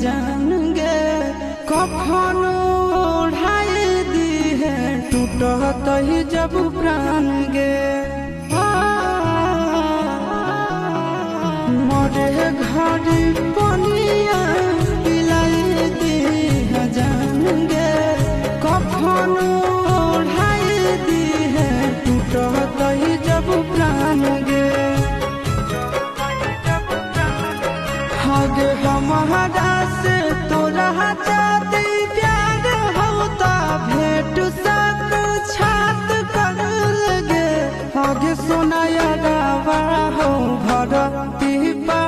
जान गे कफन ओढ़ाई दी है टूटत ही जब प्राण गे मरे घड़ी पनिया पिलाई दी है जान गे कफन ओढ़ाई दी है टूटत ही जब प्राण गे हगे हमारा से तोरा जाती प्यार होता भेट सक छात कर लगे हगे सोनाया गावा हो भरती पा